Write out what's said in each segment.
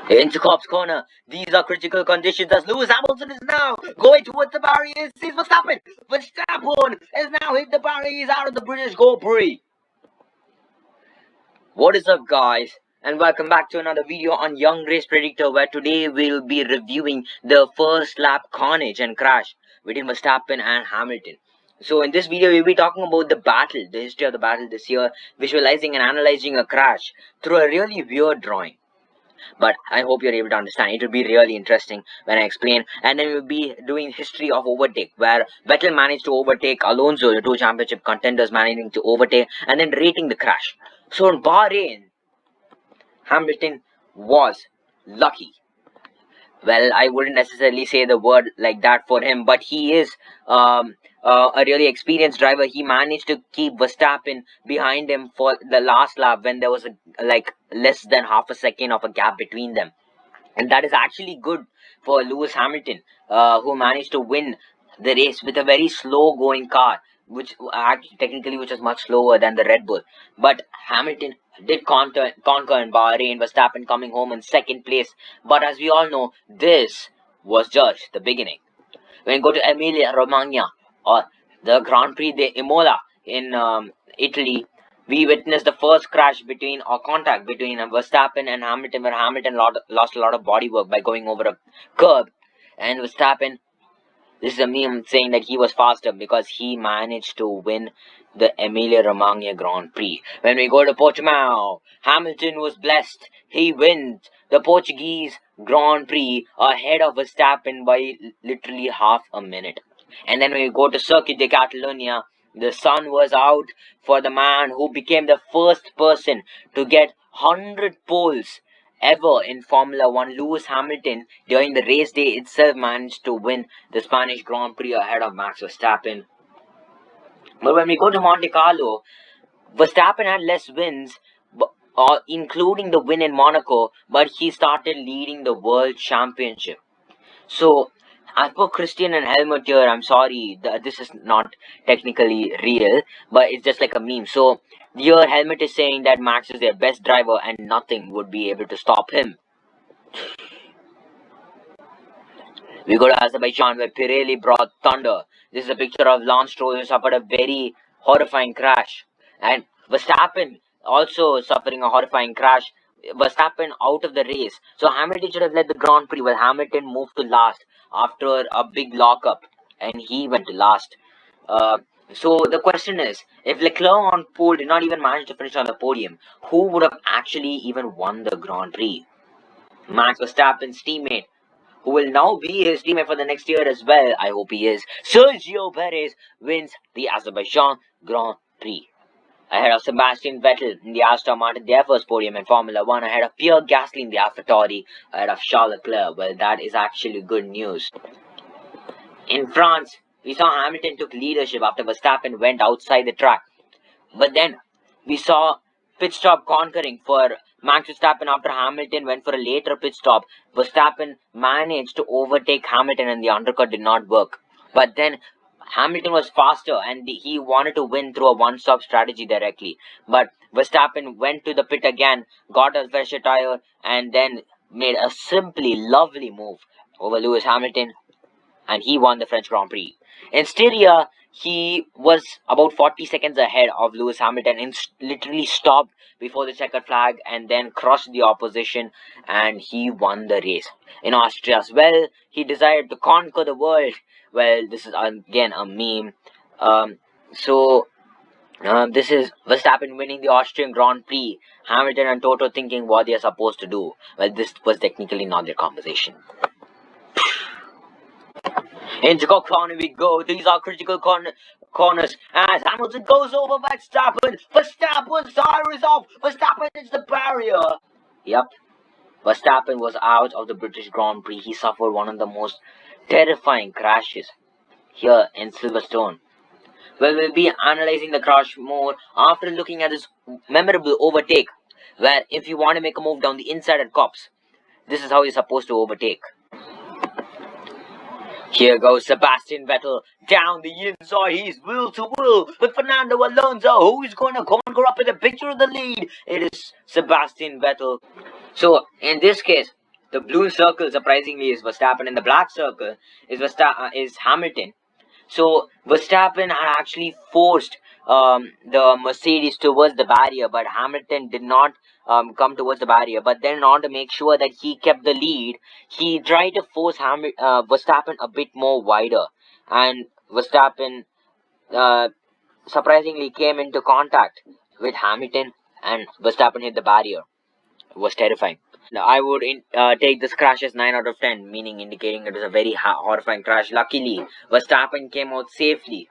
Into Cops Corner, these are critical conditions as Lewis Hamilton is now going towards the barrier. It sees Verstappen. Verstappen has now hit the barrier. He's out of the British Grand Prix. What is up, guys? And welcome back to another video on Young Race Predictor, where today we'll be reviewing the first lap carnage and crash between Verstappen and Hamilton. So in this video, we'll be talking about the history of the battle this year, visualizing and analyzing a crash through a really weird drawing. But I hope you're able to understand. It will be really interesting when I explain. And then we'll be doing history of overtake, where Vettel managed to overtake Alonso, the two championship contenders managing to overtake, and then rating the crash. So in Bahrain, Hamilton was lucky. Well, I wouldn't necessarily say the word like that for him, but he is a really experienced driver. He managed to keep Verstappen behind him for the last lap when there was less than half a second of a gap between them, and that is actually good for Lewis Hamilton, who managed to win the race with a very slow going car, which was much slower than the Red Bull. But Hamilton did conquer in Bahrain, Verstappen coming home in second place. But as we all know, this was just the beginning. When you go to Emilia Romagna, or the Grand Prix de Imola in Italy, we witnessed the first crash contact between Verstappen and Hamilton, where Hamilton lost a lot of bodywork by going over a curb, and Verstappen, this is a meme saying that he was faster because he managed to win the Emilia Romagna Grand Prix. When we go to Portimao, Hamilton was blessed. He wins the Portuguese Grand Prix ahead of Verstappen by literally half a minute. And then when we go to Circuit de Catalunya, the sun was out for the man who became the first person to get 100 poles ever in Formula 1. Lewis Hamilton, during the race day itself, managed to win the Spanish Grand Prix ahead of Max Verstappen. But when we go to Monte Carlo, Verstappen had less wins, including the win in Monaco, but he started leading the World Championship. So, as per Christian and Helmut here, I'm sorry, this is not technically real, but it's just like a meme. So, here Helmut is saying that Max is their best driver and nothing would be able to stop him. We go to Azerbaijan, where Pirelli brought thunder. This is a picture of Lance Stroll, who suffered a very horrifying crash. And Verstappen also suffering a horrifying crash. Verstappen out of the race. So Hamilton should have led the Grand Prix, while Hamilton moved to last after a big lockup, and he went to last. So the question is, if Leclerc on pole did not even manage to finish on the podium, who would have actually even won the Grand Prix? Max Verstappen's teammate, who will now be his teammate for the next year as well, I hope he is, Sergio Perez, wins the Azerbaijan Grand Prix ahead of Sebastian Vettel in the Aston Martin, their first podium in Formula 1, ahead of Pierre Gasly in the AlphaTauri, ahead of Charles Leclerc. Well, that is actually good news. In France, we saw Hamilton took leadership after Verstappen went outside the track. But then, we saw pit stop conquering for Max Verstappen after Hamilton went for a later pit stop. Verstappen managed to overtake Hamilton and the undercut did not work. But then, Hamilton was faster and he wanted to win through a one-stop strategy directly. But Verstappen went to the pit again, got a fresher tire, and then made a simply lovely move over Lewis Hamilton, and he won the French Grand Prix. In Styria, he was about 40 seconds ahead of Lewis Hamilton and literally stopped before the checkered flag and then crushed the opposition, and he won the race. In Austria as well, he decided to conquer the world. Well, this is again a meme. This is Verstappen winning the Austrian Grand Prix. Hamilton and Toto thinking what they are supposed to do. Well, this was technically not their conversation. Into corner we go. These are critical corners as Hamilton goes over Verstappen. Verstappen's tire is off. Verstappen hits the barrier. Yep. Verstappen was out of the British Grand Prix. He suffered one of the most terrifying crashes here in Silverstone. Well, we'll be analyzing the crash more after looking at this memorable overtake, where if you want to make a move down the inside at Cops, this is how you're supposed to overtake. Here goes Sebastian Vettel down the inside. He's wheel to wheel with Fernando Alonso. Who's going to conquer up in the picture of the lead? It is Sebastian Vettel. So, in this case, The blue circle, surprisingly, is Verstappen, and the black circle is Hamilton. So Verstappen had actually forced the Mercedes towards the barrier, but Hamilton did not come towards the barrier. But then, in order to make sure that he kept the lead, he tried to force Verstappen a bit more wider, and Verstappen uh, surprisingly came into contact with Hamilton, and Verstappen hit the barrier. It was terrifying. I would take this crash as 9 out of 10, meaning indicating it was a very horrifying crash. Luckily, Verstappen came out safely.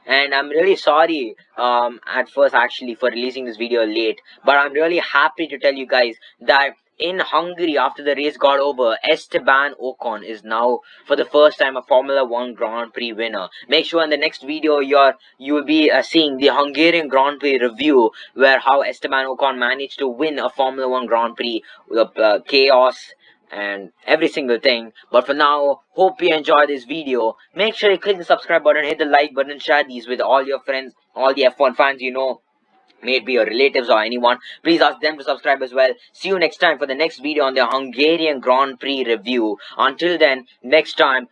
And I'm really sorry at first actually for releasing this video late, but I'm really happy to tell you guys that in Hungary, after the race got over, Esteban Ocon is now for the first time a Formula 1 Grand Prix winner. Make sure in the next video you will be seeing the Hungarian Grand Prix review, where how Esteban Ocon managed to win a Formula 1 Grand Prix with chaos and every single thing. But for now, hope you enjoy this video. Make sure you click the subscribe button, hit the like button, share these with all your friends, all the F1 fans you know, may it be your relatives or anyone. Please ask them to subscribe as well. See you next time for the next video on the Hungarian Grand Prix review. Until then, next time,